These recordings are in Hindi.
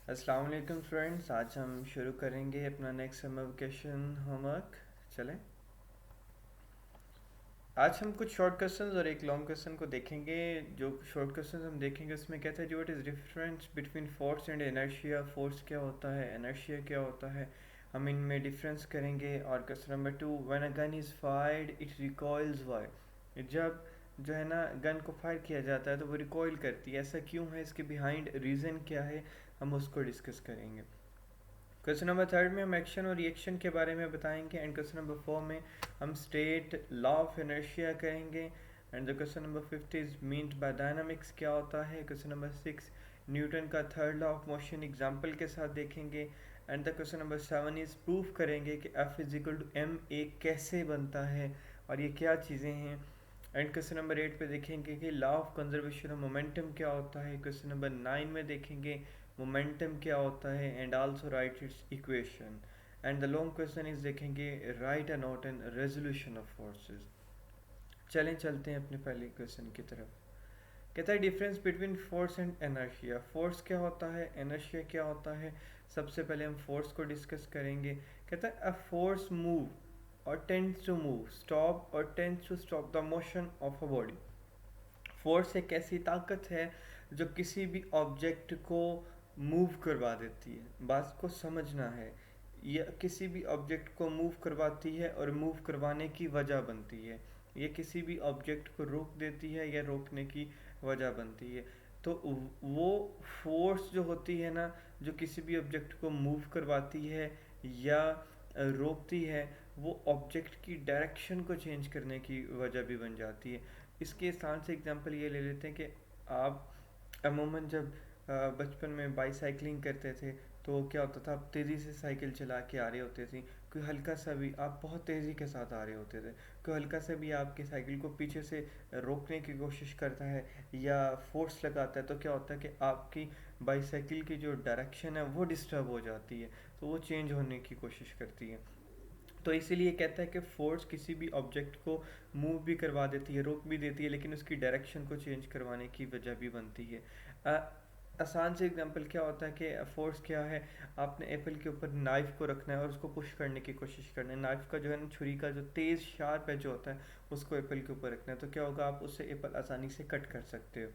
अस्सलाम वालेकुम फ्रेंड्स, आज हम शुरू करेंगे अपना नेक्स्ट समर वेकेशन होमवर्क। चलें, आज हम कुछ शॉर्ट क्वेश्चंस और एक लॉन्ग क्वेश्चन को देखेंगे। जो शॉर्ट क्वेश्चंस हम देखेंगे उसमें कहता है जो it is difference between force and inertia. Force क्या होता है, इनर्शिया क्या होता है, हम इनमें डिफरेंस करेंगे। और question number 2, when a gun is fired it recoils why. जब जो है ना गन को फायर किया जाता है तो वो रिकॉइल करती है, ऐसा क्यों है, इसके बिहाइंड रीज़न क्या है, हम उसको डिस्कस करेंगे। क्वेश्चन नंबर 3 में हम एक्शन और रिएक्शन के बारे में बताएंगे। एंड क्वेश्चन नंबर 4 में हम स्टेट लॉ ऑफ इनर्शिया करेंगे। And the question number 5 is meant by dynamics क्या होता है। क्वेश्चन नंबर 6 न्यूटन का third law of motion example के साथ देखेंगे। And the question number 7 is proof करेंगे कि F is equal to M A कैसे बनता है और ये क्या चीज़ें हैं। एंड क्वेश्चन नंबर 8 पे देखेंगे कि law of conservation of momentum क्या होता है। क्वेश्चन नंबर 9 में देखेंगे मोमेंटम क्या होता है and also write its equation. And the long question is देखेंगे write a note and resolution of forces. चलें चलते हैं अपने पहले क्वेश्चन की तरफ। कहता है difference between force and inertia. Force क्या होता है, एनर्शिया क्या होता है। सबसे पहले हम फोर्स को डिस्कस करेंगे। कहता है अ फोर्स मूव और टेंड्स टू मूव, स्टॉप और tends to stop the motion of a body. Force एक ऐसी ताकत है जो किसी भी ऑब्जेक्ट को मूव करवा देती है। बात को समझना है, यह किसी भी ऑब्जेक्ट को मूव करवाती है और मूव करवाने की वजह बनती है। ये किसी भी ऑब्जेक्ट को रोक देती है या रोकने की वजह बनती है। तो वो फोर्स जो होती है ना, जो किसी भी ऑब्जेक्ट को मूव करवाती है या रोकती है, वो ऑब्जेक्ट की डायरेक्शन को चेंज करने की वजह भी बन जाती है। इसके स्थान से एग्जांपल ये ले लेते हैं कि आप अमूमन जब बचपन में बाईसाइकिलिंग करते थे तो क्या होता था, आप तेज़ी से साइकिल चला के आ रहे होते थे, कोई हल्का सा भी आप बहुत तेज़ी के साथ आ रहे होते थे, कोई हल्का सा भी आपकी साइकिल को पीछे से रोकने की कोशिश करता है या फोर्स लगाता है तो क्या होता है कि आपकी बाईसाइकिल की जो डायरेक्शन है वो डिस्टर्ब हो जाती है, तो वो चेंज होने की कोशिश करती है। तो इसीलिए कहता है कि फोर्स किसी भी ऑब्जेक्ट को मूव भी करवा देती है, रोक भी देती है, लेकिन उसकी डायरेक्शन को चेंज करवाने की वजह भी बनती है। आसान से एग्जांपल क्या होता है कि फोर्स क्या है, आपने एप्पल के ऊपर नाइफ को रखना है और उसको पुश करने की कोशिश करना है। नाइफ का जो है ना, छुरी का जो तेज़ शार्प एज होता है उसको एप्पल के ऊपर रखना है, तो क्या होगा, आप उससे एप्पल आसानी से कट कर सकते हो।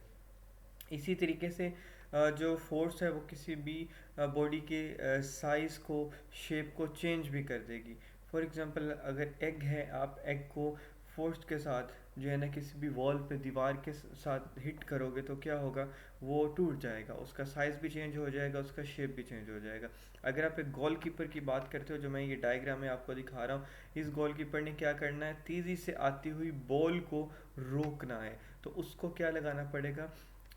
इसी तरीके से जो फोर्स है वो किसी भी बॉडी के साइज़ को, शेप को चेंज भी कर देगी। फॉर एग्जांपल अगर एग है, आप एग को फोर्स के साथ जो है ना किसी भी वॉल पे, दीवार के साथ हिट करोगे तो क्या होगा, वो टूट जाएगा, उसका साइज़ भी चेंज हो जाएगा, उसका शेप भी चेंज हो जाएगा। अगर आप एक गोल कीपर की बात करते हो, जो मैं ये डायग्राम में आपको दिखा रहा हूँ, इस गोल कीपर ने क्या करना है, तेज़ी से आती हुई बॉल को रोकना है, तो उसको क्या लगाना पड़ेगा,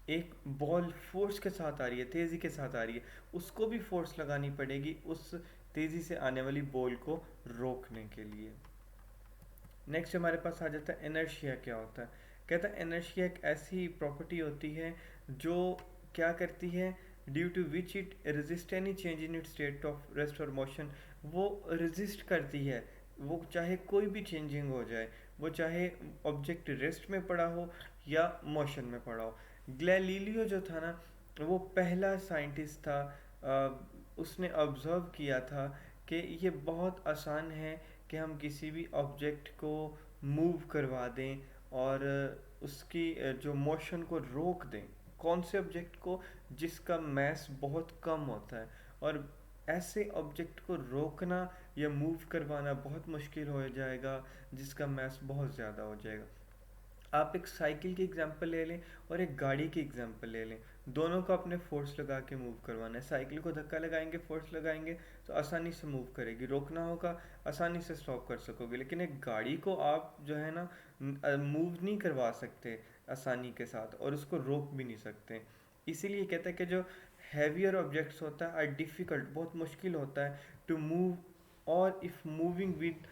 एक बॉल फोर्स के साथ आ रही है, तेज़ी के साथ आ रही है, उसको भी फोर्स लगानी पड़ेगी उस तेज़ी से आने वाली बॉल को रोकने के लिए। नेक्स्ट हमारे पास आ जाता है इनर्शिया क्या होता है। कहता है इनर्शिया एक ऐसी प्रॉपर्टी होती है जो क्या करती है, due to which it resist any change in it state of rest और मोशन। वो रेजिस्ट करती है, वो चाहे कोई भी चेंजिंग हो जाए, वो चाहे ऑब्जेक्ट रेस्ट में पड़ा हो या मोशन में पड़ा हो। गैलीलियो जो था ना, वो पहला साइंटिस्ट था, उसने ऑब्जर्व किया था कि ये बहुत आसान है कि हम किसी भी ऑब्जेक्ट को मूव करवा दें और उसकी जो मोशन को रोक दें। कौन से ऑब्जेक्ट को, जिसका मास बहुत कम होता है, और ऐसे ऑब्जेक्ट को रोकना या मूव करवाना बहुत मुश्किल हो जाएगा जिसका मास बहुत ज़्यादा हो जाएगा। आप एक साइकिल की एग्जांपल ले लें और एक गाड़ी की एग्जांपल ले लें, दोनों को अपने फोर्स लगा के मूव करवाना है। साइकिल को धक्का लगाएंगे, फोर्स लगाएंगे तो आसानी से मूव करेगी, रोकना होगा आसानी से स्टॉप कर सकोगे, लेकिन एक गाड़ी को आप जो है ना मूव नहीं करवा सकते आसानी के साथ और उसको रोक भी नहीं सकते। इसीलिए कहता है कि जो हैवियर ऑब्जेक्ट्स होता है आर डिफ़िकल्ट, बहुत मुश्किल होता है टू मूव, और if moving with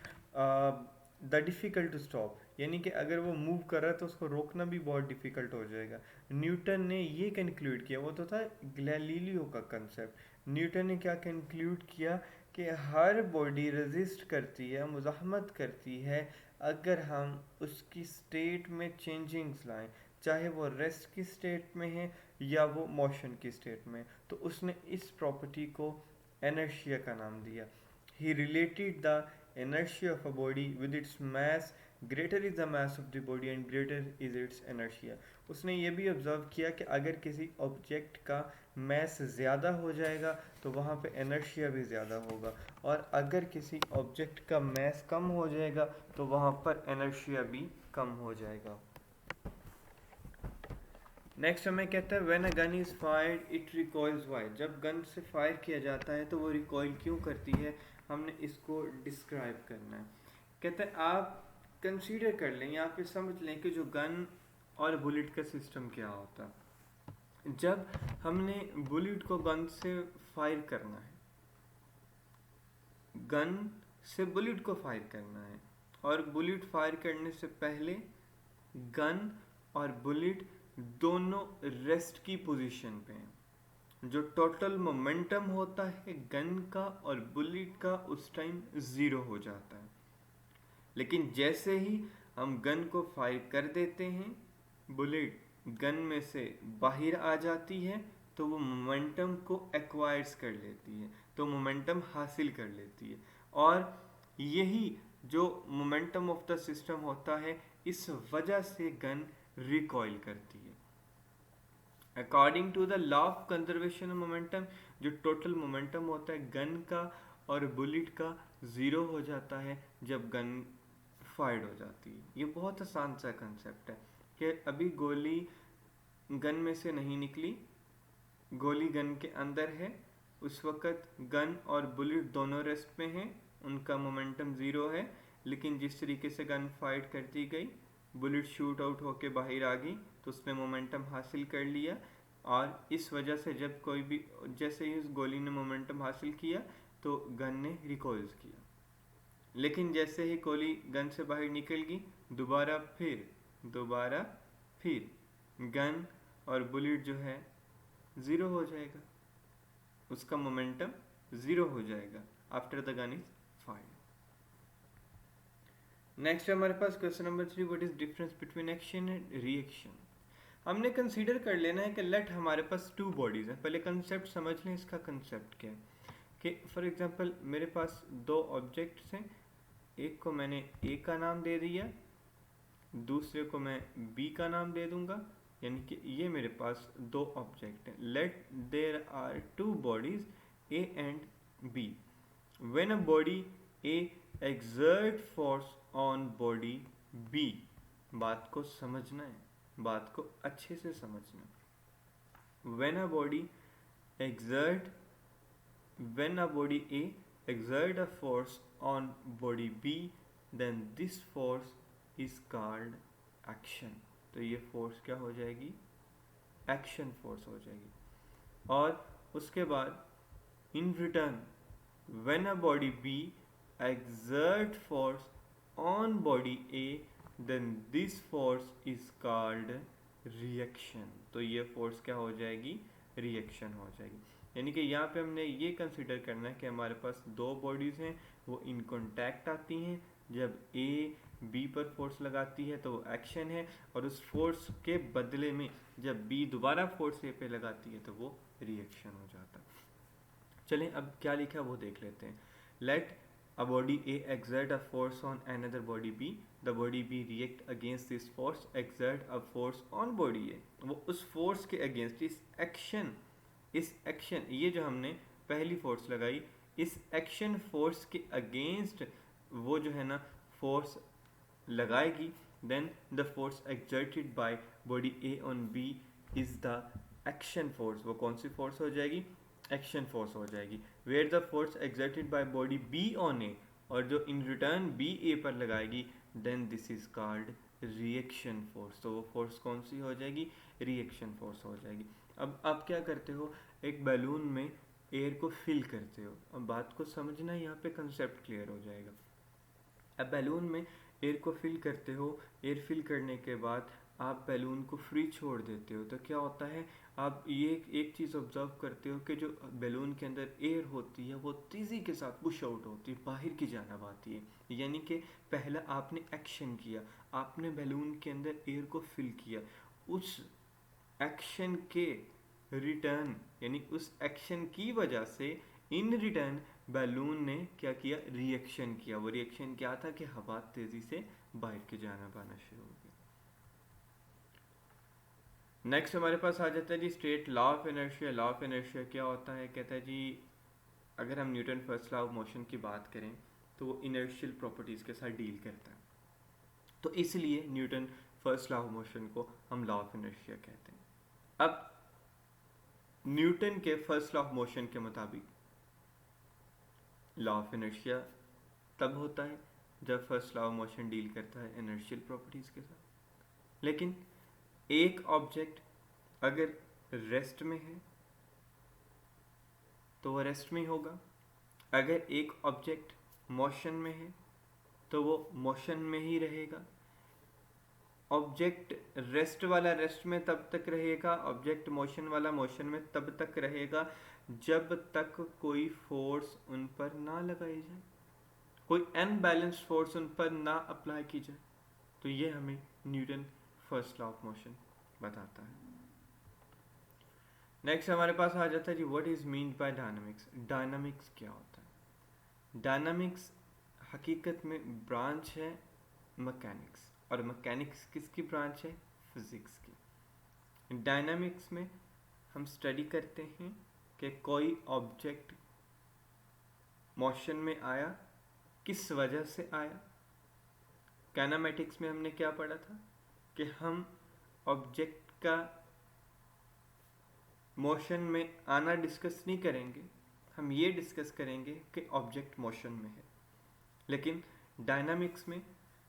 the difficult to stop, यानी कि अगर वो मूव कर रहा है तो उसको रोकना भी बहुत डिफ़िकल्ट हो जाएगा। न्यूटन ने ये कंक्लूड किया, वो तो था गैलीलियो का कंसेप्ट। न्यूटन ने क्या कंक्लूड किया कि हर बॉडी रेजिस्ट करती है, मुज़ाहमत करती है, अगर हम उसकी स्टेट में चेंजिंग्स लाएं, चाहे वो रेस्ट की स्टेट में है या वो मोशन की स्टेट में, तो उसने इस प्रॉपर्टी को इनर्शिया का नाम दिया। He related the inertia of a body with its mass, greater is the mass of the body and greater is its inertia। उसने ये भी ऑब्जर्व किया कि अगर किसी ऑब्जेक्ट का मैस ज़्यादा हो जाएगा तो वहाँ पे इनर्शिया भी ज़्यादा होगा, और अगर किसी ऑब्जेक्ट का मैस कम हो जाएगा तो वहाँ पर इनर्शिया भी कम हो जाएगा। नेक्स्ट हमें कहता है when a gun is fired it recoils why. जब गन से फायर किया जाता है तो वो रिकॉइल क्यों करती है, हमने इसको डिस्क्राइब करना है। कहते हैं आप कंसीडर कर लें, यहाँ पे समझ लें कि जो गन और बुलेट का सिस्टम क्या होता है। जब हमने बुलेट को गन से फायर करना है, गन से बुलेट को फायर करना है, और बुलेट फायर करने से पहले गन और बुलेट दोनों रेस्ट की पोजीशन पे हैं। जो टोटल मोमेंटम होता है गन का और बुलेट का उस टाइम ज़ीरो हो जाता है। लेकिन जैसे ही हम गन को फायर कर देते हैं, बुलेट गन में से बाहर आ जाती है, तो वो मोमेंटम को एक्वायर्स कर लेती है, तो मोमेंटम हासिल कर लेती है। और यही जो मोमेंटम ऑफ द सिस्टम होता है, इस वजह से गन रिकॉइल करती है। According to the law of conservation of momentum, जो टोटल मोमेंटम होता है गन का और बुलेट का ज़ीरो हो जाता है जब गन फायर्ड हो जाती है। ये बहुत आसान सा कंसेप्ट है कि अभी गोली गन में से नहीं निकली, गोली गन के अंदर है, उस वक़्त गन और बुलेट दोनों रेस्ट में हैं, उनका मोमेंटम ज़ीरो है। लेकिन जिस तरीके से गन फायर कर दी गई, बुलेट शूट आउट होके बाहर आ गई, तो उसने मोमेंटम हासिल कर लिया। और इस वजह से जब कोई भी, जैसे ही उस गोली ने मोमेंटम हासिल किया तो गन ने रिकॉइल्स किया। लेकिन जैसे ही गोली गन से बाहर निकल गई, दोबारा फिर गन और बुलेट जो है ज़ीरो हो जाएगा, उसका मोमेंटम ज़ीरो हो जाएगा after the gun is fired. Next हमारे पास question number 3, what is difference between action and reaction. हमने कंसीडर कर लेना है कि लेट हमारे पास टू बॉडीज हैं। पहले कंसेप्ट समझ लें, इसका कंसेप्ट क्या है कि फॉर एग्जांपल मेरे पास दो ऑब्जेक्ट्स हैं, एक को मैंने ए का नाम दे दिया, दूसरे को मैं बी का नाम दे दूंगा, यानी कि ये मेरे पास दो ऑब्जेक्ट हैं। Let there are two bodies A and B. When a body A exert force on body B, बात को समझना है, बात को अच्छे से समझना है। When a body exert when a body A exert a force on body B, then this force is called action। तो ये फोर्स क्या हो जाएगी, एक्शन फोर्स हो जाएगी। और उसके बाद in return when a body B exert force on body A, then this force is called reaction। तो ये फोर्स क्या हो जाएगी, रिएक्शन हो जाएगी। यानी कि यहाँ पे हमने ये कंसिडर करना है कि हमारे पास दो बॉडीज़ हैं, वो इन कॉन्टैक्ट आती हैं, जब ए बी पर फोर्स लगाती है तो वो एक्शन है, और उस फोर्स के बदले में जब बी दोबारा फोर्स ए पे लगाती है तो वो रिएक्शन हो जाता है। चलें अब क्या लिखा है वो देख लेते हैं। Let a body A exert a force on another body B, the body B react against this force, exert a force on body A। वो उस फोर्स के अगेंस्ट, इस एक्शन ये जो हमने पहली फोर्स लगाई, इस एक्शन फोर्स के अगेंस्ट वो जो है ना फोर्स लगाएगी। Then the force exerted by body A on B is the action force. वो कौन सी फोर्स हो जाएगी, एक्शन फोर्स हो जाएगी। Where the force exerted by body B on A, और जो इन रिटर्न बी ए पर लगाएगी, then this is called reaction force. तो वो फोर्स कौन सी हो जाएगी, रिएक्शन फोर्स हो जाएगी। अब आप क्या करते हो, एक बैलून में एयर को फिल करते हो। अब बात को समझना, यहाँ पे कंसेप्ट क्लियर हो जाएगा। अब बैलून में एयर को फिल करते हो, एयर फिल करने के बाद आप बैलून को फ्री छोड़ देते हो, तो क्या होता है, आप ये एक चीज़ ऑब्जर्व करते हो कि जो बैलून के अंदर एयर होती है वो तेज़ी के साथ पुश आउट होती है, बाहर की जानब आती है। यानी कि पहला आपने एक्शन किया, आपने बैलून के अंदर एयर को फिल किया, उस एक्शन के रिटर्न, यानी उस एक्शन की वजह से इन रिटर्न बैलून ने क्या किया, रिएक्शन किया। वो रिएक्शन क्या था कि हवा तेजी से बाहर की जानब आना शुरू हो गया। नेक्स्ट हमारे पास आ जाता है जी straight law of inertia. Law of inertia क्या होता है, कहता है जी अगर हम Newton first law of motion की बात करें तो वो इनर्शियल प्रॉपर्टीज़ के साथ डील करता है, तो इसलिए Newton first law of motion को हम लॉ ऑफ इनर्शिया कहते हैं। अब न्यूटन के फर्स्ट लॉ ऑफ मोशन के मुताबिक लॉ ऑफ इनर्शिया तब होता है जब first law of motion deal करता है इनर्शियल प्रॉपर्टीज़ के साथ। लेकिन एक ऑब्जेक्ट अगर रेस्ट में है तो वो रेस्ट में होगा, अगर एक ऑब्जेक्ट मोशन में है तो वो मोशन में ही रहेगा। ऑब्जेक्ट रेस्ट वाला रेस्ट में तब तक रहेगा, ऑब्जेक्ट मोशन वाला मोशन में तब तक रहेगा जब तक कोई फोर्स उन पर ना लगाई जाए, कोई अनबैलेंस्ड फोर्स उन पर ना अप्लाई की जाए। तो ये हमें Newton first law of motion बताता है। नेक्स्ट हमारे पास आ जाता है जी what is mean by dynamics. Dynamics क्या होता है? डायनामिक्स हकीकत में ब्रांच है मैकेनिक्स, और मैकेनिक्स किसकी ब्रांच है? फिजिक्स की। डायनामिक्स में हम स्टडी करते हैं कि कोई ऑब्जेक्ट मोशन में आया, किस वजह से आया। काइनेमेटिक्स में हमने क्या पढ़ा था कि हम ऑब्जेक्ट का मोशन में आना डिस्कस नहीं करेंगे, हम ये डिस्कस करेंगे कि ऑब्जेक्ट मोशन में है। लेकिन डायनामिक्स में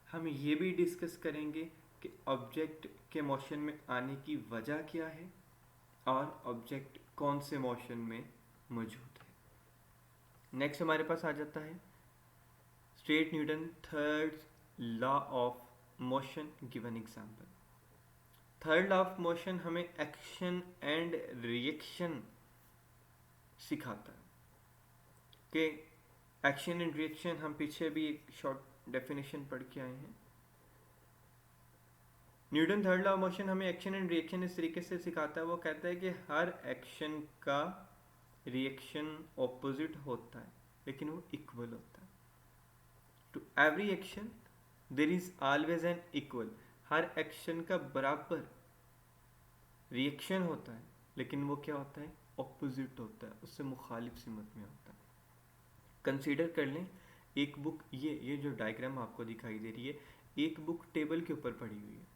हम ये भी डिस्कस करेंगे कि ऑब्जेक्ट के मोशन में आने की वजह क्या है और ऑब्जेक्ट कौन से मोशन में मौजूद है। नेक्स्ट हमारे पास आ जाता है straight Newton third law of motion. Given example. Third law of motion हमें एक्शन एंड रिएक्शन सिखाता है कि एक्शन एंड रिएक्शन, हम पीछे भी एक शॉर्ट डेफिनेशन पढ़ के आए हैं। Newton third law of motion हमें एक्शन एंड रिएक्शन इस तरीके से सिखाता है, वो कहता है कि हर एक्शन का रिएक्शन ऑपोजिट होता है लेकिन वो इक्वल होता है। To every action there is always an equal. हर एक्शन का बराबर रिएक्शन होता है लेकिन वो क्या होता है? ऑपोजिट होता है, उससे मुखालिफ सिमत में होता है। कंसीडर कर लें एक बुक, ये जो डायग्राम आपको दिखाई दे रही है, एक बुक टेबल के ऊपर पड़ी हुई है।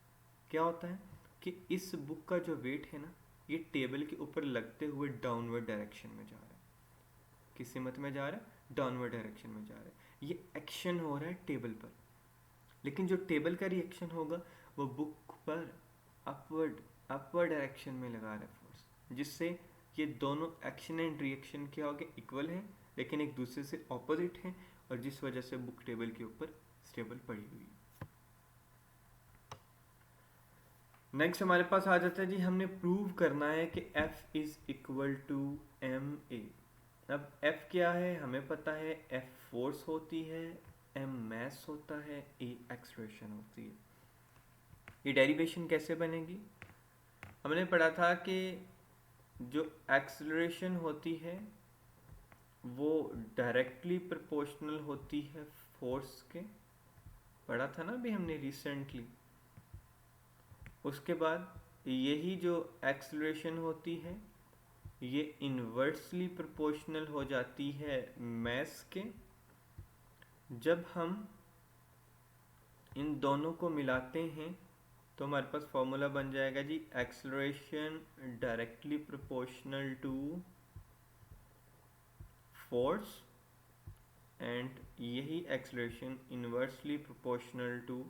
क्या होता है कि इस बुक का जो वेट है ना, ये टेबल के ऊपर लगते हुए डाउनवर्ड डायरेक्शन में जा रहा है। किस सिमत में जा रहा है? डाउनवर्ड डायरेक्शन में जा रहा है। ये एक्शन हो रहा है टेबल पर, लेकिन जो टेबल का रिएक्शन होगा वो बुक पर अपवर्ड डायरेक्शन में लगा रहा है फोर्स, जिससे ये दोनों एक्शन एंड रिएक्शन क्या हो गए? इक्वल है लेकिन एक दूसरे से ऑपोजिट है, और जिस वजह से बुक टेबल के ऊपर स्टेबल पड़ी हुई है। नेक्स्ट हमारे पास आ जाता है जी हमने प्रूव करना है कि F is equal to ma। अब F क्या है हमें पता है, F फोर्स होती है, m मैस होता है, a एक्सलेरेशन होती है। ये डेरिवेशन कैसे बनेगी? हमने पढ़ा था कि जो एक्सलरेशन होती है वो डायरेक्टली प्रोपोर्शनल होती है फोर्स के, पढ़ा था ना अभी हमने रिसेंटली। उसके बाद यही जो एक्सलरेशन होती है ये इन्वर्सली प्रोपोर्शनल हो जाती है मैस के। जब हम इन दोनों को मिलाते हैं तो हमारे पास फॉर्मूला बन जाएगा जी acceleration directly proportional to force, and यही acceleration inversely proportional to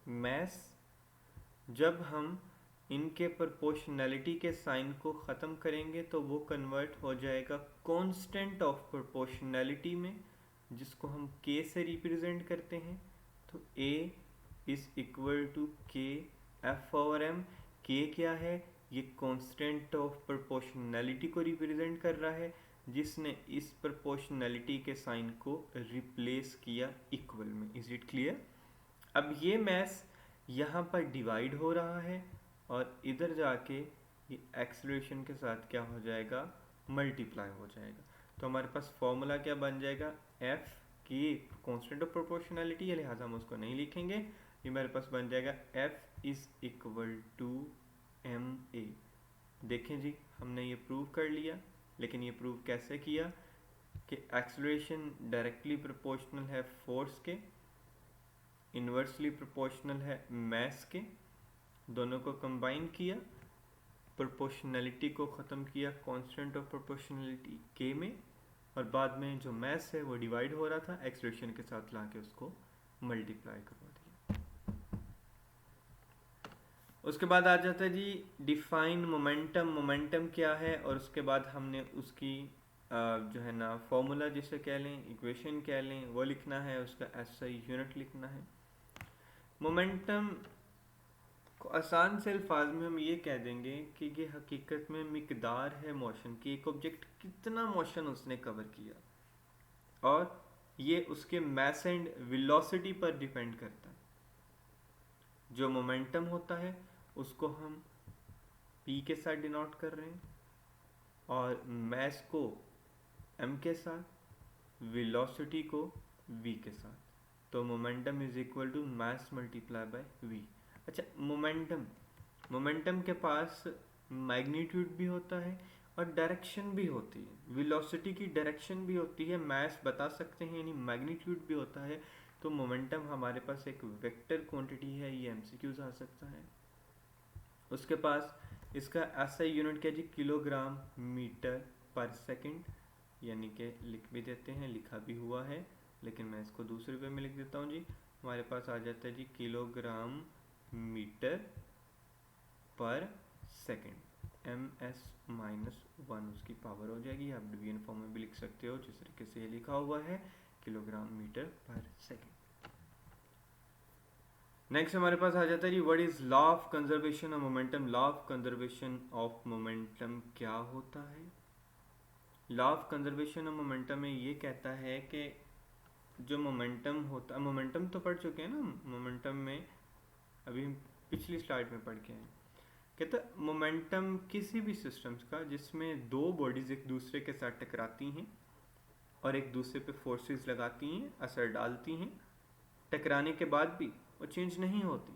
mass. जब हम इनके प्रोपोर्शनैलिटी के साइन को ख़त्म करेंगे तो वो कन्वर्ट हो जाएगा कांस्टेंट ऑफ प्रोपोर्शनैलिटी में, जिसको हम k से रिप्रेजेंट करते हैं। तो a is equal to k F/m। k क्या है? ये कांस्टेंट ऑफ प्रोपोर्शनैलिटी को रिप्रेजेंट कर रहा है, जिसने इस प्रोपोर्शनैलिटी के साइन को रिप्लेस किया इक्वल में। Is it clear? अब ये मैस यहाँ पर डिवाइड हो रहा है और इधर जाके ये एक्सेलरेशन के साथ क्या हो जाएगा, मल्टीप्लाई हो जाएगा। तो हमारे पास फॉर्मूला क्या बन जाएगा, एफ की कांस्टेंट ऑफ प्रोपोर्शनैलिटी है, लिहाजा हम उसको नहीं लिखेंगे। ये मेरे पास बन जाएगा F is equal to M A. देखें जी, हमने ये प्रूव कर लिया, लेकिन ये प्रूव कैसे किया कि एक्सेलरेशन डायरेक्टली प्रोपोर्शनल है फोर्स के, इन्वर्सली प्रोपोर्शनल है मास के, दोनों को कंबाइन किया, प्रोपोर्शनैलिटी को ख़त्म किया कांस्टेंट ऑफ प्रोपोर्शनैलिटी के में, और बाद में जो मास है वो डिवाइड हो रहा था, एक्सेलरेशन के साथ लाके उसको मल्टीप्लाई करवा दिया। उसके बाद आ जाता है जी डिफाइन मोमेंटम। मोमेंटम क्या है, और उसके बाद हमने उसकी जो है ना फॉर्मूला जिसे कह लें, इक्वेशन कह लें, वो लिखना है, उसका एसआई यूनिट लिखना है। मोमेंटम को आसान से अल्फाज में हम ये कह देंगे कि ये हकीकत में मिकदार है मोशन की, एक ऑब्जेक्ट कितना मोशन उसने कवर किया, और ये उसके मास एंड वेलोसिटी पर डिपेंड करता है। जो मोमेंटम होता है उसको हम p के साथ डिनोट कर रहे हैं, और मास को m के साथ, वेलोसिटी को v के साथ। तो momentum is equal to mass multiply by v। अच्छा, मोमेंटम के पास मैग्नीट्यूड भी होता है और डायरेक्शन भी होती है, वेलोसिटी की डायरेक्शन भी होती है, मास बता सकते हैं, यानी मैग्नीट्यूड भी होता है। तो मोमेंटम हमारे पास एक वेक्टर क्वांटिटी है, ये एमसीक्यूज आ सकता है। उसके पास इसका एसआई यूनिट क्या जी, किलोग्राम मीटर पर सेकंड, यानी कि लिख भी देते हैं, लिखा भी हुआ है, लेकिन मैं इसको दूसरे वे में लिख देता हूँ जी। हमारे पास आ जाता है जी kilogram metre per second, M S minus 1 उसकी पावर हो जाएगी। आप डिवीजन फॉर्म में भी लिख सकते हो, जिस तरीके से ये लिखा हुआ है, kilogram metre per second. Next हमारे पास आ जाता है जी what is law of conservation of momentum. Law of conservation of momentum क्या होता है? Law of conservation of momentum में ये कहता है कि जो मोमेंटम होता है, मोमेंटम तो पढ़ चुके हैं ना, मोमेंटम में अभी हम पिछली स्लाइड में पढ़ के आए। कहता है मोमेंटम किसी भी सिस्टम्स का जिसमें दो बॉडीज एक दूसरे के साथ टकराती हैं और एक दूसरे पे फोर्सेस लगाती हैं, असर डालती हैं, टकराने के बाद भी वो चेंज नहीं होती,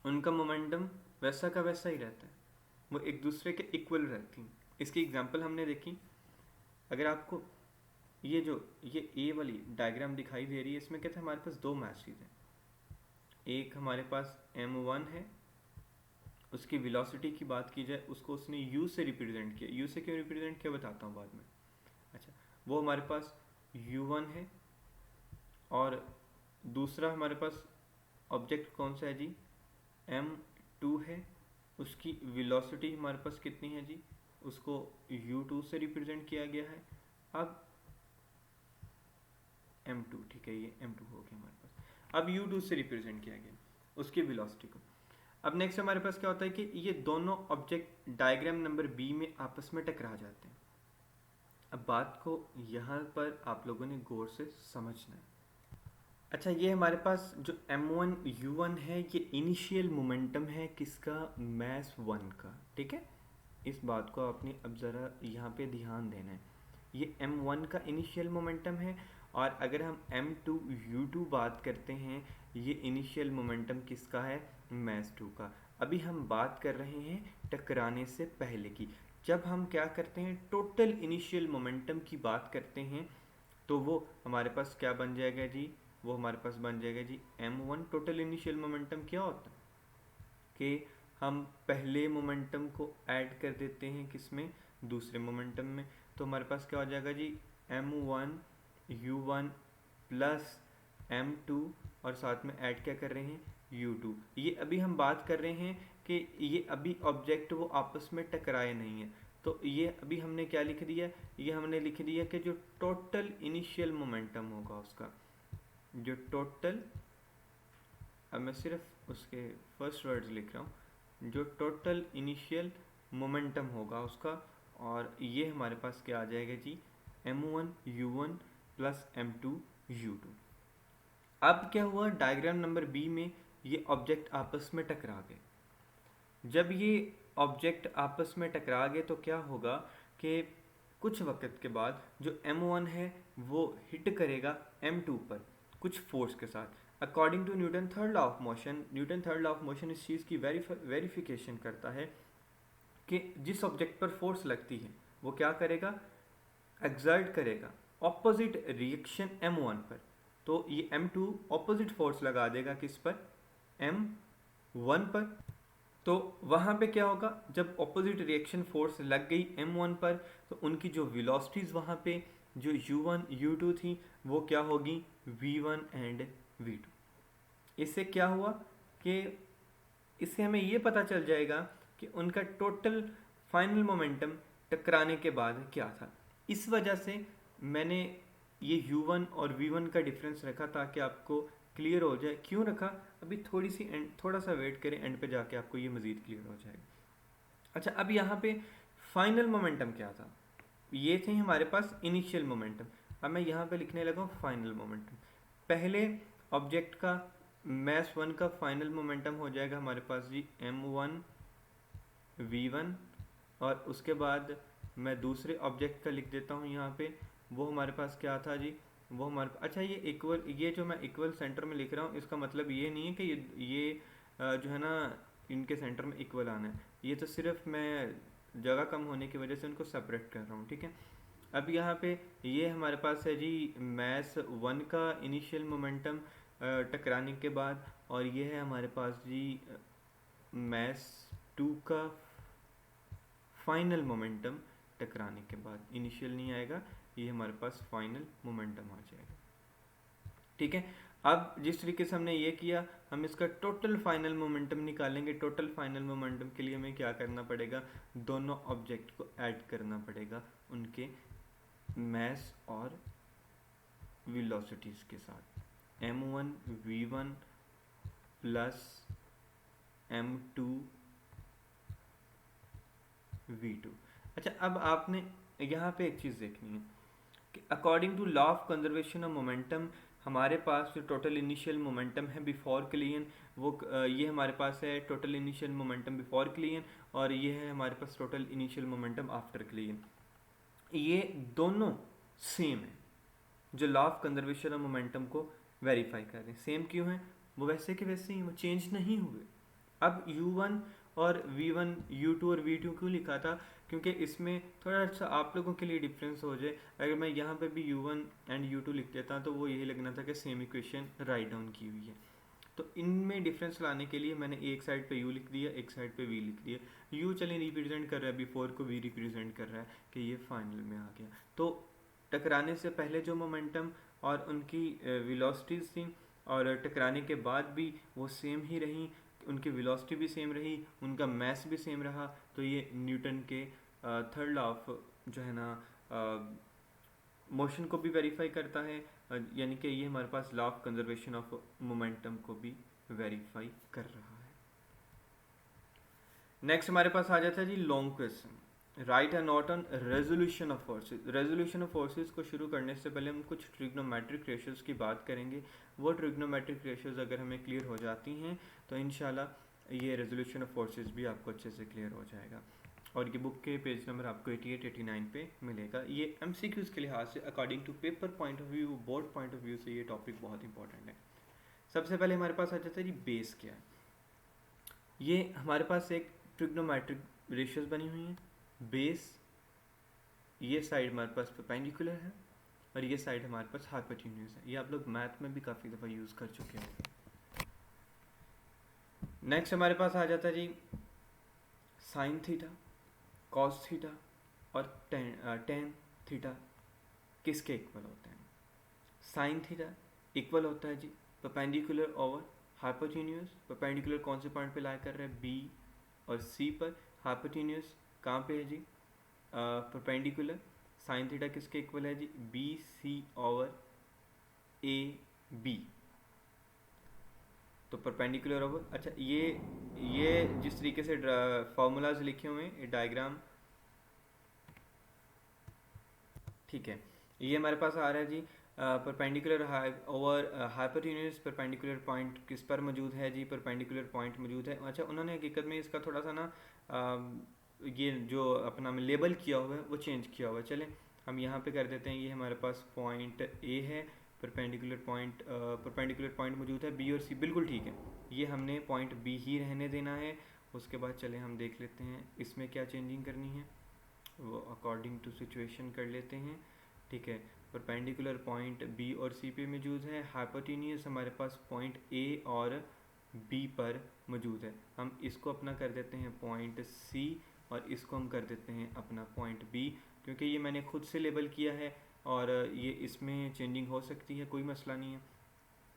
उनका मोमेंटम वैसा का वैसा ही रहता है, वो एक दूसरे के इक्वल रहती हैं। इसकी एग्जांपल हमने देखी। अगर आपको ये ए वाली डायग्राम दिखाई दे रही है, इसमें कहते हैं हमारे पास दो मैसेज हैं। एक हमारे पास m1 है, उसकी वेलोसिटी की बात की जाए, उसको उसने u से रिप्रेजेंट किया। u से क्यों रिप्रेजेंट किया बताता हूँ बाद में। अच्छा, वो हमारे पास u1 है, और दूसरा हमारे पास ऑब्जेक्ट कौन सा है जी, m2 है, उसकी वेलोसिटी हमारे पास कितनी है जी, उसको u2 से रिप्रेजेंट किया गया है। अब m2, ठीक है, ये m2 हो गया हमारे पास। अब u2 से रिप्रेजेंट किया गया उसकी वेलोसिटी को। अब नेक्स्ट हमारे पास क्या होता है कि ये दोनों ऑब्जेक्ट डायग्राम नंबर बी में आपस में टकरा जाते हैं। अब बात को यहाँ पर आप लोगों ने गौर से समझना है। अच्छा, ये हमारे पास जो m1 u1 है, ये इनिशियल मोमेंटम है किसका, मास 1 का, ठीक है। इस बात को आपने अब ज़रा यहाँ पे ध्यान देना है। ये m1 का इनिशियल मोमेंटम है, और अगर हम m2 u2 बात करते हैं, ये इनिशियल मोमेंटम किसका है, मास 2 का। अभी हम बात कर रहे हैं टकराने से पहले की। जब हम क्या करते हैं, टोटल इनिशियल मोमेंटम की बात करते हैं, तो वो हमारे पास क्या बन जाएगा जी, वो हमारे पास बन जाएगा जी m1। टोटल इनिशियल मोमेंटम क्या होता है कि हम पहले मोमेंटम को ऐड कर देते हैं किसमें, दूसरे मोमेंटम में। तो हमारे पास क्या हो जाएगा जी, m1 u1 प्लस m2, और साथ में ऐड क्या कर रहे हैं, u2। ये अभी हम बात कर रहे हैं कि ये अभी ऑब्जेक्ट वो आपस में टकराए नहीं है। तो ये अभी हमने क्या लिख दिया, ये हमने लिख दिया कि जो टोटल इनिशियल मोमेंटम होगा उसका, जो टोटल, अब मैं सिर्फ उसके फर्स्ट वर्ड्स लिख रहा हूँ, जो टोटल इनिशियल मोमेंटम होगा उसका, और ये हमारे पास क्या आ जाएगा जी, m1 u1 plus m2 u2। अब क्या हुआ, डायग्राम नंबर बी में ये ऑब्जेक्ट आपस में टकरा गए। जब ये ऑब्जेक्ट आपस में टकरा गए तो क्या होगा कि कुछ वक्त के बाद जो m1 है वो हिट करेगा m2 पर कुछ फोर्स के साथ। According to Newton third law of motion, Newton third law of motion इस चीज़ की वेरिफिकेशन करता है कि जिस ऑब्जेक्ट पर फोर्स लगती है वो क्या करेगा, एक्सर्ट करेगा ऑपोजिट रिएक्शन m1 पर। तो ये m2 ऑपोजिट फोर्स लगा देगा किस पर, m1 पर। तो वहाँ पे क्या होगा, जब ऑपोजिट रिएक्शन फोर्स लग गई m1 पर तो उनकी जो वेलोसिटीज़ वहाँ पे जो u1 u2 थी वो क्या होगी, v1 एंड v2। इससे क्या हुआ कि इससे हमें ये पता चल जाएगा कि उनका टोटल फाइनल मोमेंटम टकराने के बाद क्या था। इस वजह से मैंने ये u1 और v1 का डिफरेंस रखा ताकि आपको क्लियर हो जाए। क्यों रखा, अभी थोड़ा सा वेट करें, एंड पे जाके आपको ये मज़ीद क्लियर हो जाएगा। अच्छा, अब यहाँ पे फाइनल मोमेंटम क्या था, ये थे हमारे पास इनिशियल मोमेंटम। अब मैं यहाँ पे लिखने लगा हूँ फाइनल मोमेंटम। पहले ऑब्जेक्ट का मैस 1 का फाइनल मोमेंटम हो जाएगा हमारे पास जी m1 v1, और उसके बाद मैं दूसरे ऑब्जेक्ट का लिख देता हूँ यहाँ पे, वो हमारे पास क्या था जी, वो हमारे अच्छा ये इक्वल, ये जो मैं इक्वल सेंटर में लिख रहा हूँ इसका मतलब ये नहीं है कि ये जो है ना इनके सेंटर में इक्वल आना है, ये तो सिर्फ मैं जगह कम होने की वजह से उनको सेपरेट कर रहा हूँ, ठीक है। अब यहाँ पे ये हमारे पास है जी मैस 1 का इनिशियल मोमेंटम टकराने के बाद, और ये है हमारे पास जी मैस 2 का फाइनल मोमेंटम टकराने के बाद। इनिशियल नहीं आएगा, ये हमारे पास फाइनल मोमेंटम आ जाएगा, ठीक है। अब जिस तरीके से हमने ये किया, हम इसका टोटल फाइनल मोमेंटम निकालेंगे। टोटल फाइनल मोमेंटम के लिए हमें क्या करना पड़ेगा, दोनों ऑब्जेक्ट को ऐड करना पड़ेगा उनके मैस और वेलोसिटीज के साथ, m1 v1 plus m2 v2। अच्छा, अब आपने यहाँ पे एक चीज़ देखनी है कि according to law of conservation of momentum हमारे पास जो टोटल इनिशियल मोमेंटम है बिफोर क्लियन, वो ये हमारे पास है total initial momentum before collision, और ये है हमारे पास total initial momentum after collision. ये दोनों सेम है, जो law of conservation of momentum को वेरीफाई कर रहे हैं। सेम क्यों है, वो वैसे के वैसे ही, वो चेंज नहीं हुए। अब u1 और v1, u2 और v2 क्यों लिखा था, क्योंकि इसमें थोड़ा सा आप लोगों के लिए डिफरेंस हो जाए। अगर मैं यहाँ पे भी u1 एंड u2 लिख देता तो वो यही लगना था कि सेम इक्वेशन राइट डाउन की हुई है। तो इनमें डिफरेंस लाने के लिए मैंने एक साइड पे u लिख दिया, एक साइड पे v लिख दिया। u चले रिप्रेजेंट कर रहा है बिफोर को, v रिप्रेजेंट कर रहा है कि ये फाइनल में आ गया। तो टकराने से पहले जो मोमेंटम और उनकी वेलोसिटीज़ थी, और टकराने के बाद भी वो सेम ही रही, उनकी वेलोसिटी भी सेम रही, उनका मैस भी सेम रहा। तो ये न्यूटन के थर्ड लॉ ऑफ जो है ना मोशन को भी वेरीफाई करता है, यानी कि ये हमारे पास law of conservation of momentum को भी वेरीफाई कर रहा है। नेक्स्ट हमारे पास आ जाता है जी long question, write a note on resolution of forces. Resolution of forces को शुरू करने से पहले हम कुछ ट्रिग्नोमेट्रिक रेशियोज की बात करेंगे। वो ट्रिग्नोमेट्रिक रेशियोज अगर हमें क्लियर हो जाती हैं तो इंशाल्लाह ये रेजोल्यूशन ऑफ फोर्सेस भी आपको अच्छे से क्लियर हो जाएगा। और ये बुक के पेज नंबर आपको 88-89 पे मिलेगा। ये MCQs के लिहाज से according to paper point of view, board point of view से ये टॉपिक बहुत इंपॉर्टेंट है। सबसे पहले हमारे पास आ जाता है जी बेस क्या है। ये हमारे पास एक ट्रिग्नोमेट्रिक रेशियोज बनी हुई हैं। बेस, ये साइड हमारे पास परपेंडिकुलर है और ये साइड हमारे पास हाइपोटेन्यूज है। ये आप लोग मैथ में भी काफ़ी दफ़ा यूज़ कर चुके हैं। नेक्स्ट हमारे पास आ जाता है जी साइन थीटा, कॉस थीटा और टेन थीटा किसके इक्वल होते हैं। साइन थीटा इक्वल होता है जी परपेंडिकुलर ओवर हाइपोटेन्यूज। परपेंडिकुलर कौन से पॉइंट पे लाई कर रहे हैं, बी और सी पर। हाइपोटेन्यूज कहाँ पे है जी, परपेंडिकुलर। साइन थीटा किसके इक्वल है जी, B C over A B, तो परपेंडिकुलर ओवर। अच्छा, ये जिस तरीके से फॉर्मूलाज लिखे हुए हैं, डायग्राम, ठीक है। ये हमारे पास आ रहा है जी perpendicular over hypotenuse. Perpendicular point किस पर मौजूद है जी, परपेंडिकुलर पॉइंट मौजूद है। अच्छा, उन्होंने हकीकत में इसका थोड़ा सा ना ये जो अपना में लेबल किया हुआ है वो चेंज किया हुआ है। चलें हम यहाँ पे कर देते हैं, ये हमारे पास पॉइंट ए है, परपेंडिकुलर पॉइंट मौजूद है बी और सी, बिल्कुल ठीक है, ये हमने पॉइंट बी ही रहने देना है। उसके बाद चलें हम देख लेते हैं इसमें क्या चेंजिंग करनी है, वो अकॉर्डिंग टू सिचुएशन कर लेते हैं। ठीक है, परपेंडिकुलर पॉइंट बी और सी पे मौजूद है, हाइपोटेन्यूस हमारे पास पॉइंट ए और बी पर मौजूद है। हम इसको अपना कर देते हैं पॉइंट सी और इसको हम कर देते हैं अपना पॉइंट बी, क्योंकि ये मैंने खुद से लेबल किया है और ये इसमें चेंजिंग हो सकती है, कोई मसला नहीं है।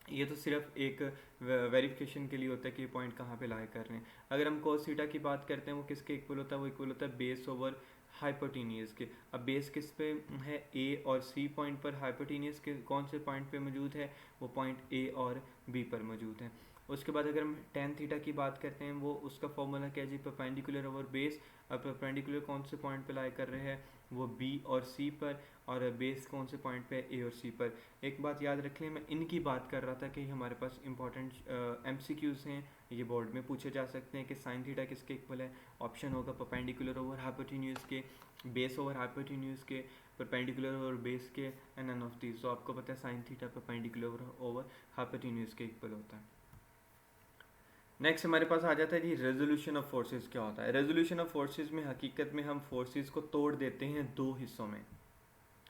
ये तो सिर्फ एक वेरिफिकेशन के लिए होता है कि ये पॉइंट कहाँ पे लाई कर रहे हैं। अगर हम कोस थीटा की बात करते हैं वो किसके इक्वल होता है, वो इक्वल होता है बेस ओवर हाइपोटेनियस के। अब बेस किस पे है, ए और सी पॉइंट पर, हाइपोटेनियस के कौन से पॉइंट पे मौजूद है, वो पॉइंट ए और बी पर मौजूद है। उसके बाद अगर हम टेन थीटा की बात करते हैं, वो उसका फॉर्मूला क्या है जी, परपेंडिकुलर ओवर बेस। अब परपेंडिकुलर कौन से पॉइंट पे लाई कर रहे हैं, वो बी और सी पर, और बेस कौन से पॉइंट पे ए और सी पर। एक बात याद रख लें, मैं इनकी बात कर रहा था कि हमारे पास इंपॉर्टेंट एमसीक्यूज हैं, ये बोर्ड में पूछे जा सकते हैं कि साइन थीटा किसके इक्वल है। ऑप्शन होगा परपेंडिकुलर ओवर हाइपोटेन्यूज के, बेस ओवर हाइपोटेन्यूज के, परपेंडिकुलर ओवर बेस के, एंड नन ऑफ दीज। तो आपको पता है sine theta perpendicular over hypotenuse के इक्वल होता है। नेक्स्ट हमारे पास आ जाता है जी रेजोल्यूशन ऑफ फोर्सेस क्या होता है। रेजोल्यूशन ऑफ फोर्सेस में हकीकत में हम फोर्सेस को तोड़ देते हैं दो हिस्सों में।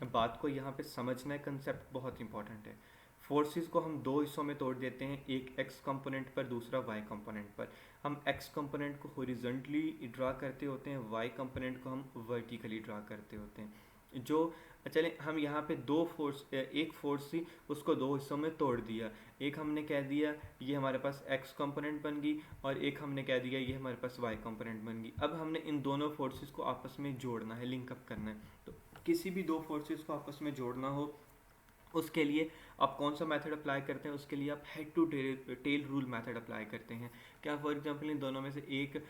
बात को यहाँ पे समझना है, कंसेप्ट बहुत इंपॉर्टेंट है। फोर्सेस को हम दो हिस्सों में तोड़ देते हैं, एक एक्स कंपोनेंट पर, दूसरा वाई कंपोनेंट पर। हम एक्स कंपोनेंट को हॉरिजॉन्टली ड्रा करते होते हैं, वाई कंपोनेंट को हम वर्टिकली ड्रा करते होते हैं। जो चलें हम यहाँ पे दो फोर्स, एक फोर्स थी उसको दो हिस्सों में तोड़ दिया। एक हमने कह दिया ये हमारे पास एक्स कंपोनेंट बन गई, और एक हमने कह दिया ये हमारे पास वाई कंपोनेंट बन गई। अब हमने इन दोनों फोर्सेस को आपस में जोड़ना है, लिंकअप करना है। तो किसी भी दो फोर्सेस को आपस में जोड़ना हो, उसके लिए आप कौन सा मेथड अप्लाई करते हैं, उसके लिए आप head to tail rule method apply करते हैं। क्या फॉर एग्जांपल इन दोनों में से एक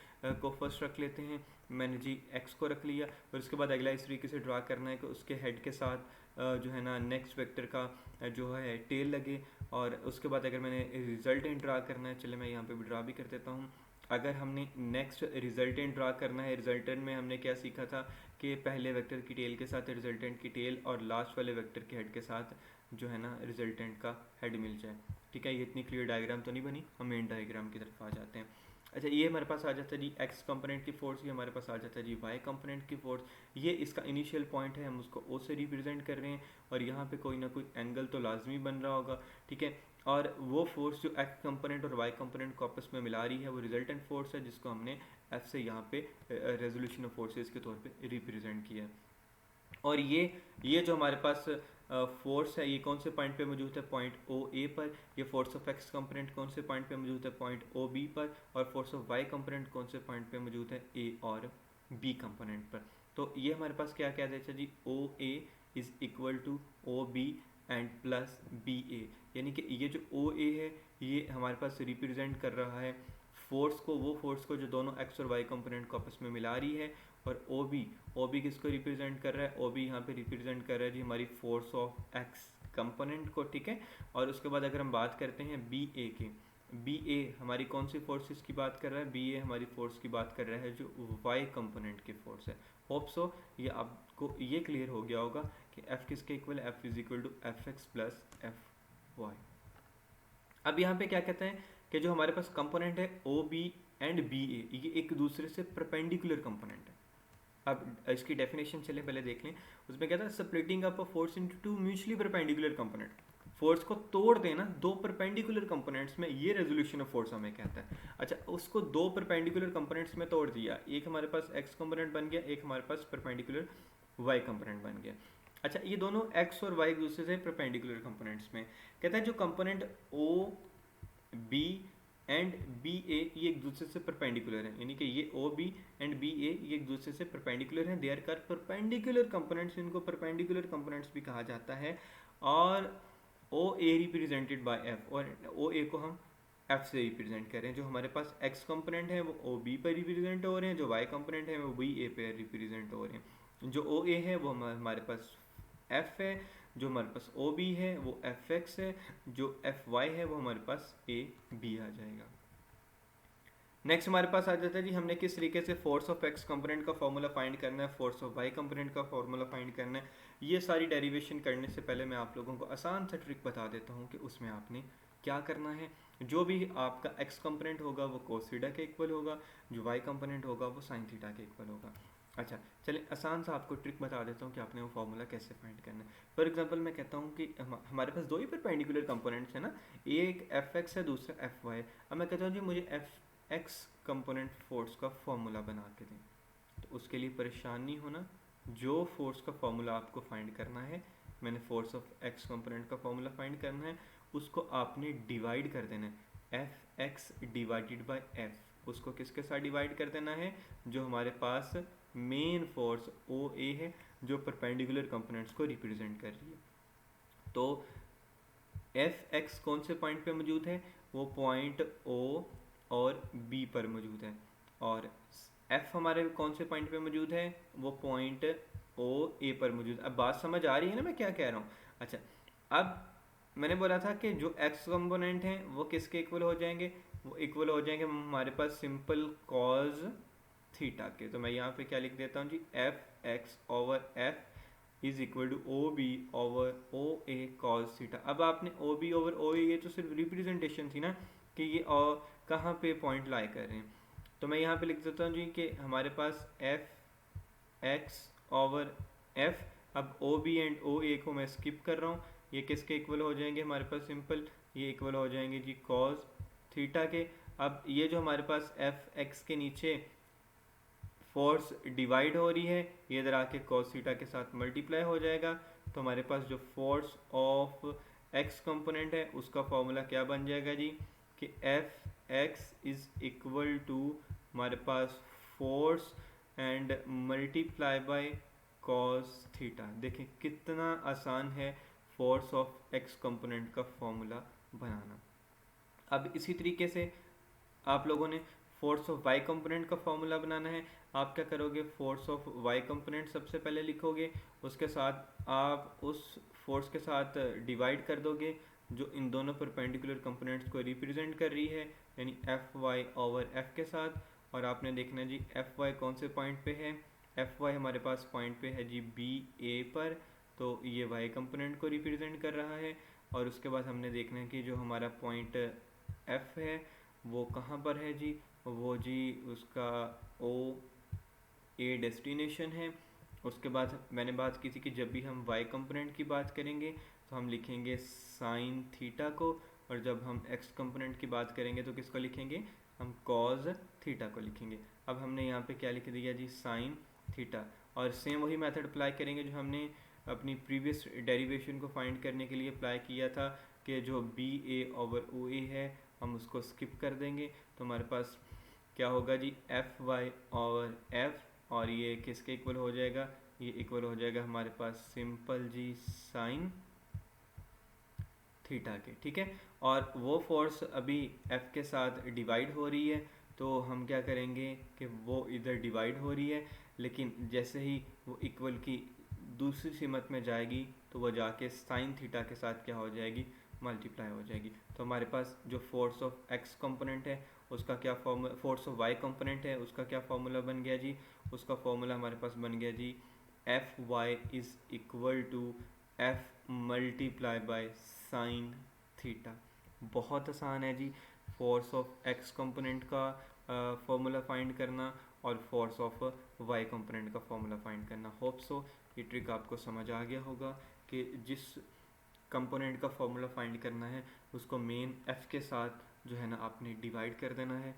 को फर्स्ट रख लेते हैं, मैंने जी एक्स को रख लिया, और उसके बाद अगला इस तरीके से ड्रा करना है कि उसके हेड के साथ जो है ना नेक्स्ट वेक्टर का जो है टेल लगे। और उसके बाद अगर मैंने रिजल्टेंट ड्रा करना है, चले मैं यहाँ पे भी ड्रा भी कर देता हूँ। अगर हमने नेक्स्ट रिजल्टेंट ड्रा करना है, रिजल्टेंट में हमने क्या सीखा था कि पहले वेक्टर की टेल के साथ रिजल्टेंट की टेल, और लास्ट वाले वेक्टर के हेड के साथ जो है ना रिजल्टेंट का हेड मिल जाए। ठीक है, ये इतनी क्लियर डायग्राम तो नहीं बनी, हम मेन डायग्राम की तरफ आ जाते हैं। अच्छा, ये हमारे पास आ जाता है जी एक्स कंपोनेंट की फोर्स, ये हमारे पास आ जाता है जी वाई कंपोनेंट की फोर्स। ये इसका इनिशियल पॉइंट है, हम उसको ओ से रिप्रेजेंट कर रहे हैं, और यहाँ पे कोई ना कोई एंगल तो लाजमी बन रहा होगा। ठीक है, और वो फोर्स जो एक्स कंपोनेंट और वाई कंपोनेंट को आपस में मिला रही है वो रिजल्टेंट फोर्स है, जिसको हमने एफ से यहाँ पे रेजोल्यूशन ऑफ फोर्सेस के तौर पे रिप्रेजेंट किया है। और ये जो हमारे पास फोर्स है, ये कौन से पॉइंट पे मौजूद है, पॉइंट ओ ए पर। ये फोर्स ऑफ एक्स कंपोनेंट कौन से पॉइंट पे मौजूद है, पॉइंट ओ बी पर। और फोर्स ऑफ वाई कंपोनेंट कौन से पॉइंट पे मौजूद है, ए और बी कंपोनेंट पर। तो ये हमारे पास क्या क्या देता है जी, O A is equal to O B and plus B A. यानी कि ये जो ओ ए है ये हमारे पास रिप्रेजेंट कर रहा है फोर्स को, वो फोर्स को जो दोनों एक्स और वाई कंपोनेंट को आपस में मिला रही है। और ओ बी किसको रिप्रेजेंट कर रहा है, ओ बी यहाँ पे रिप्रेजेंट कर रहा है जी हमारी फोर्स ऑफ एक्स कंपोनेंट को। ठीक है, और उसके बाद अगर हम बात करते हैं बी ए की, बी ए हमारी कौन सी फोर्सेस की बात कर रहा है, बी ए हमारी फोर्स की बात कर रहा है जो वाई कंपोनेंट की फोर्स है। होप सो ये आपको ये क्लियर हो गया होगा कि एफ किसके इक्वल है, F is equal to F X plus F Y. अब यहाँ पे क्या कहते हैं कि जो हमारे पास कंपोनेंट है ओ बी एंड बी ए, ये एक दूसरे से परपेंडिकुलर कंपोनेंट है। अब इसकी डेफिनेशन चले पहले देख लें। उसमें कहता है splitting up a force into two mutually perpendicular component. Force को तोड़ देना दो परपेंडिकुलर कंपोनेंट्स में, ये रेजोल्यूशन ऑफ फोर्स हमें कहता है। अच्छा, उसको दो परपेंडिकुलर कंपोनेंट्स में तोड़ दिया, एक हमारे पास एक्स कंपोनेंट बन गया, एक हमारे पास परपेंडिकुलर वाई कंपोनेंट बन गया। अच्छा, ये दोनों एक्स और वाई एक दूसरे से परपेंडिकुलर कंपोनेंट्स में, कहता है जो component O B and B A ये एक दूसरे से परपेंडिकुलर है, यानी कि ये O B and B A ये एक दूसरे से परपेंडिकुलर हैं, दे आर कर परपेंडिकुलर कंपोनेंट्स, इनको परपेंडिकुलर कंपोनेंट्स भी कहा जाता है। और O A represented by F, और ओ ए को हम एफ से रिप्रेजेंट कर रहे हैं। जो हमारे पास एक्स कंपोनेंट है वो ओ बी पर रिप्रेजेंट हो रहे हैं, जो वाई कंपोनेंट है वो बी ए पर रिप्रेजेंट हो रहे हैं। जो ओ ए है वो हमारे पास एफ है, जो हमारे पास ओ बी है वो एफ एक्स है, जो एफ वाई है वो हमारे पास ए बी आ जाएगा। नेक्स्ट हमारे पास आ जाता है जी, हमने किस तरीके से फोर्स ऑफ एक्स कंपोनेंट का फॉर्मूला फाइंड करना है, फोर्स ऑफ वाई कंपोनेंट का फॉर्मूला फाइंड करना है। ये सारी डेरिवेशन करने से पहले मैं आप लोगों को आसान सा ट्रिक बता देता हूँ कि उसमें आपने क्या करना है। जो भी आपका एक्स कंपोनेंट होगा वो कोस थीटा के इक्वल होगा, जो वाई कंपोनेंट होगा वो साइन थीटा के इक्वल होगा। अच्छा चलिए आसान सा आपको ट्रिक बता देता हूँ कि आपने वो फॉर्मूला कैसे फाइंड करना है। फॉर एग्जांपल मैं कहता हूँ कि हमारे पास दो ही परपेंडिकुलर कंपोनेंट्स है ना, एक एफ एक्स है दूसरा एफ वाई। अब मैं कहता हूँ जी मुझे एफ एक्स कंपोनेंट फोर्स का फॉर्मूला बना के दें, तो उसके लिए परेशान नहीं होना। जो फोर्स का फॉर्मूला आपको फाइंड करना है, मैंने फोर्स ऑफ एक्स कंपोनेंट का फॉर्मूला फाइंड करना है, उसको आपने डिवाइड कर देना है, F x divided by F. उसको किसके साथ डिवाइड कर देना है, जो हमारे पास मेन फोर्स ओ ए है, जो परपेंडिकुलर कंपोनेंट्स को रिप्रेजेंट कर रही है। तो एफ एक्स कौन से पॉइंट पे मौजूद है, वो पॉइंट ओ और बी पर मौजूद है, और एफ हमारे कौन से पॉइंट पे मौजूद है, वो पॉइंट ओ ए पर मौजूद। अब बात समझ आ रही है ना मैं क्या कह रहा हूँ। अच्छा अब मैंने बोला था कि जो एक्स कंपोनेंट हैं वो किसके इक्वल हो जाएंगे, वो इक्वल हो जाएंगे हमारे पास सिंपल कॉज थीटा के। तो मैं यहाँ पे क्या लिख देता हूँ जी, F X over F is equal to O B over O A cos theta. अब आपने ओ बी ओवर ओ ए, ये तो सिर्फ रिप्रेजेंटेशन थी ना कि ये कहाँ पे पॉइंट लाई कर रहे हैं। तो मैं यहाँ पे लिख देता हूँ जी कि हमारे पास एफ एक्स ओवर एफ, अब ओ बी एंड ओ ए को मैं स्किप कर रहा हूँ, ये किसके इक्वल हो जाएंगे हमारे पास, सिंपल ये इक्वल हो जाएंगे जी कॉस थीटा के। अब ये जो हमारे पास एफ एक्स के नीचे फोर्स डिवाइड हो रही है, ये इधर आके cos थीटा के साथ मल्टीप्लाई हो जाएगा। तो हमारे पास जो फोर्स ऑफ एक्स कंपोनेंट है उसका फॉर्मूला क्या बन जाएगा जी, कि F x is equal to हमारे पास force and multiply by cos theta. देखें कितना आसान है फोर्स ऑफ एक्स कंपोनेंट का फॉर्मूला बनाना। अब इसी तरीके से आप लोगों ने फोर्स ऑफ वाई कंपोनेंट का फॉर्मूला बनाना है। आप क्या करोगे, फोर्स ऑफ वाई कंपोनेंट सबसे पहले लिखोगे, उसके साथ आप उस फोर्स के साथ डिवाइड कर दोगे जो इन दोनों परपेंडिकुलर कंपोनेंट्स को रिप्रेजेंट कर रही है, यानी एफ वाई ओवर एफ के साथ। और आपने देखना जी एफ वाई कौन से पॉइंट पे है, एफ वाई हमारे पास पॉइंट पे है जी बी ए पर, तो ये वाई कंपोनेंट को रिप्रेजेंट कर रहा है। और उसके बाद हमने देखना है कि जो हमारा पॉइंट एफ है वो कहाँ पर है जी, वो जी उसका ओ ए डेस्टिनेशन है। उसके बाद मैंने बात की थी कि जब भी हम वाई कंपोनेंट की बात करेंगे तो हम लिखेंगे साइन थीटा को, और जब हम एक्स कंपोनेंट की बात करेंगे तो किसको लिखेंगे, हम कॉज थीटा को लिखेंगे। अब हमने यहाँ पे क्या लिख दिया जी, साइन थीटा। और सेम वही मेथड अप्लाई करेंगे जो हमने अपनी प्रीवियस डेरिवेशन को फाइंड करने के लिए अप्लाई किया था, कि जो बी ए ओवर ओ ए है हम उसको स्किप कर देंगे। तो हमारे पास क्या होगा जी, एफ वाई ओवर एफ, और ये किसके इक्वल हो जाएगा, ये इक्वल हो जाएगा हमारे पास सिंपल जी साइन थीटा के। ठीक है, और वो फोर्स अभी एफ के साथ डिवाइड हो रही है, तो हम क्या करेंगे कि वो इधर डिवाइड हो रही है, लेकिन जैसे ही वो इक्वल की दूसरी सीमत में जाएगी तो वो जाके साइन थीटा के साथ क्या हो जाएगी, मल्टीप्लाई हो जाएगी। तो हमारे पास जो फोर्स ऑफ एक्स कंपोनेंट है उसका क्या formula, force of Y component है उसका क्या फॉर्मूला बन गया जी, उसका फॉर्मूला हमारे पास बन गया जी F Y is equal to F multiply by sine theta. बहुत आसान है जी फोर्स ऑफ एक्स कंपोनेंट का फॉर्मूला फाइंड करना और फोर्स ऑफ वाई कंपोनेंट का फॉर्मूला फाइंड करना। होप सो ये ट्रिक आपको समझ आ गया होगा कि जिस कंपोनेंट का फॉर्मूला फाइंड करना है उसको मेन एफ के साथ जो है ना आपने डिवाइड कर देना है।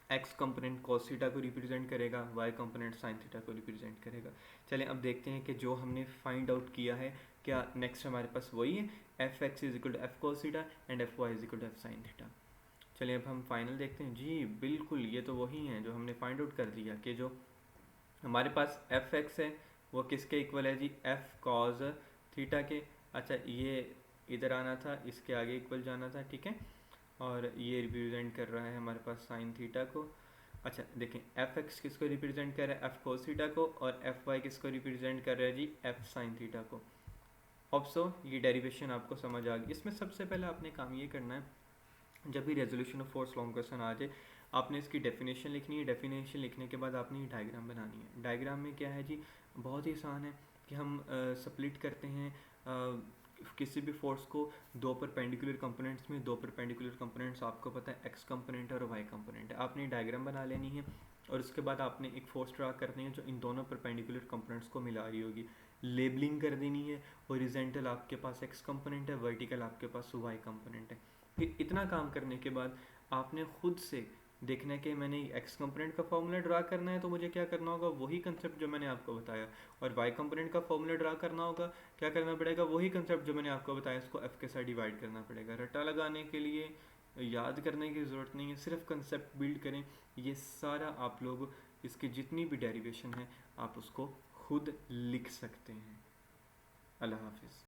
एक्स कंपोनेंट कॉस थीटा को रिप्रेजेंट करेगा, वाई कंपोनेंट साइन थीटा को रिप्रेजेंट करेगा। चलें अब देखते हैं कि जो हमने फाइंड आउट किया है क्या नेक्स्ट हमारे पास वही है, F x is equal to F cos theta and F Y is equal to F sine theta. चलिए अब हम फाइनल देखते हैं जी, बिल्कुल ये तो वही है जो हमने फाइंड आउट कर दिया कि जो हमारे पास एफ एक्स है वो किसके इक्वल है जी, एफ कॉज थीटा के। अच्छा ये इधर आना था, इसके आगे इक्वल जाना था, ठीक है, और ये रिप्रेजेंट कर रहा है हमारे पास साइन थीटा को। अच्छा देखें एफ एक्स किसको रिप्रेजेंट कर रहा है, एफ कोस थीटा को, और एफ वाई किसको रिप्रेजेंट कर रहा है जी, एफ साइन थीटा को। होप सो ये डेरिवेशन आपको समझ आ गई। इसमें सबसे पहले आपने काम ये करना है, जब भी resolution of force long question आ जाए आपने इसकी डेफिनेशन लिखनी है, डेफिनेशन लिखने के बाद आपने ये डायग्राम बनानी है। डायग्राम में क्या है जी, बहुत ही आसान है कि हम स्प्लिट करते हैं किसी भी फोर्स को दो परपेंडिकुलर कंपोनेंट्स में। दो परपेंडिकुलर कंपोनेंट्स आपको पता है एक्स कंपोनेंट और वाई कंपोनेंट है। आपने डायग्राम बना लेनी है और उसके बाद आपने एक फोर्स ड्रा करनी है जो इन दोनों परपेंडिकुलर कंपोनेंट्स को मिला रही होगी। लेबलिंग कर देनी है, हॉरिजॉन्टल आपके पास एक्स कंपोनेंट है, वर्टिकल आपके पास वाई कंपोनेंट है। फिर इतना काम करने के बाद आपने खुद से देखना है कि मैंने एक्स कंपोनेंट का फॉर्मूला ड्रा करना है तो मुझे क्या करना होगा, वही कंसेप्ट जो मैंने आपको बताया। और वाई कंपोनेंट का फॉर्मूला ड्रा करना होगा, क्या करना पड़ेगा, वही कंसेप्ट जो मैंने आपको बताया, इसको एफ के साथ डिवाइड करना पड़ेगा। रट्टा लगाने के लिए याद करने की ज़रूरत नहीं है, सिर्फ कंसेप्ट बिल्ड करें। ये सारा आप लोग, इसकी जितनी भी डेरिवेशन है आप उसको खुद लिख सकते हैं। अल्लाह हाफिज़।